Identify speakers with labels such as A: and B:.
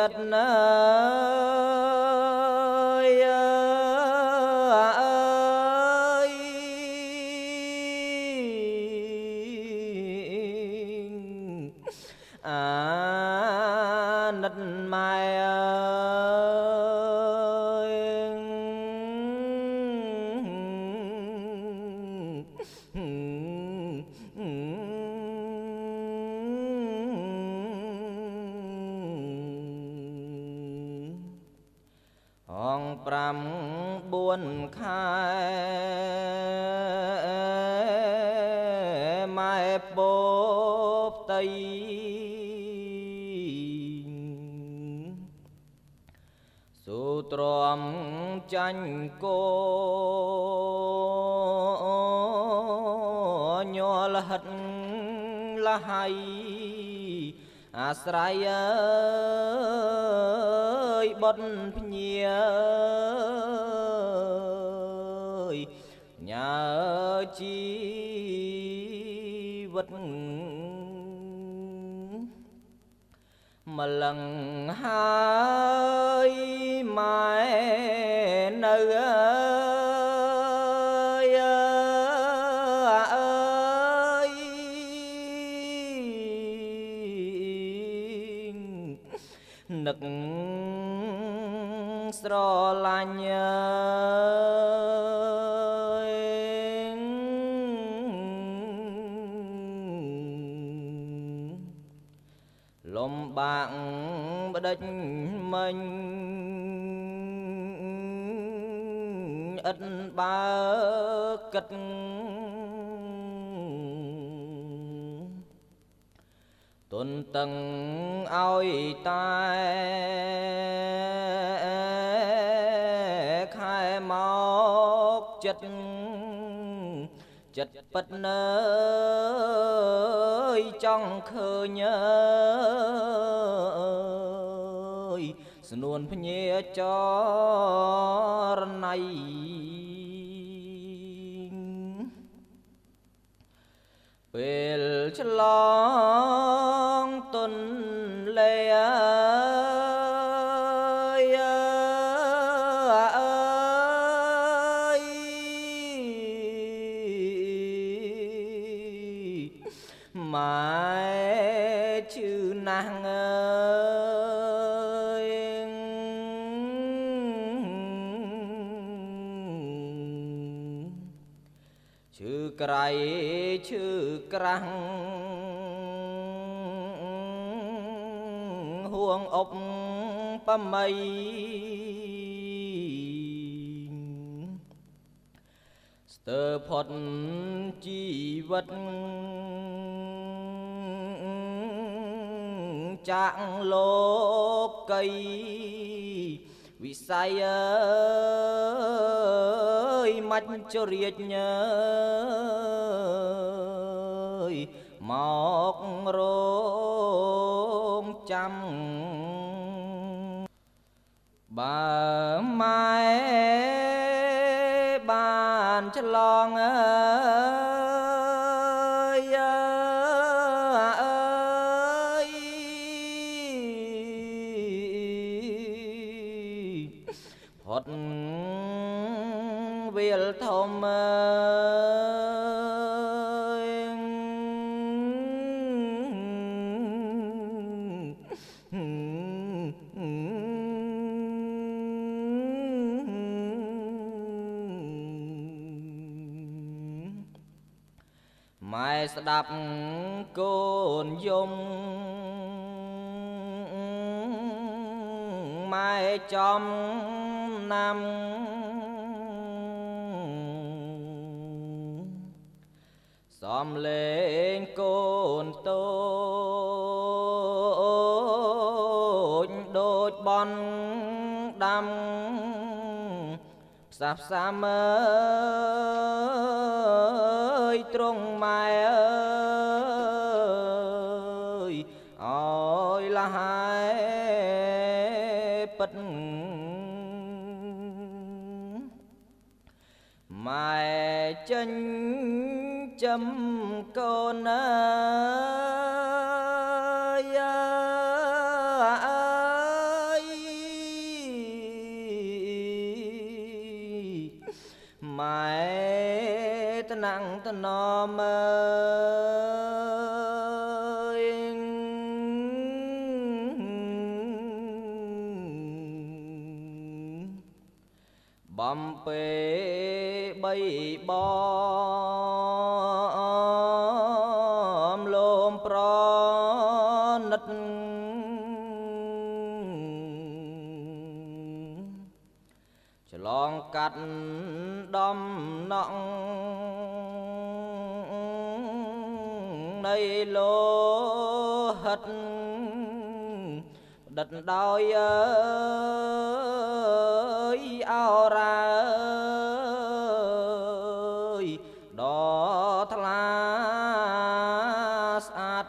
A: ចិត្តណាយណិតម៉ែ5-4 ខែម៉ែពោផ្ទៃសូទ្រាំចាញ់គោញ័លហិតលហៃអាស្រ័យបុតភ្ញាញើជីវិតម្លឹងហើយម៉ែនៅនឹកស្រឡាញ់លំបាកបដិញមិញឥតបើគិតទុនតឹងឲ្យតែខែមកចិត្តពិតនើយចង់ឃើញស្នួនភ្ញាចរណៃពេលឆ្លងទុនលេម៉ែឈឺណាស់ឈឺក្រៃឈឺក្រាំងហួងអប់បមៃស្ទើរផុតជីវិតចាក់លោកីវិស័យមាច់ជរាជមករងចាំបើម៉ែបានឆ្លងផុតវាលធំម៉ែស្ដាប់កូនយំម៉ែចំណាំសំលេងកូនតូចដូចបន់ដាំផ្សះផ្សាមើយទ្រង់ម៉ែអើយអើយលហើយពិតម៉ែចិញ្ចឹមកូនអើយ ណាំងតនមបំពេបីបំលោមប្រណិតឆ្លងកាត់ដំណក់នៃលោហិតដិតដោយអើយអរ៉ាយដ៏ថ្លាស្អាត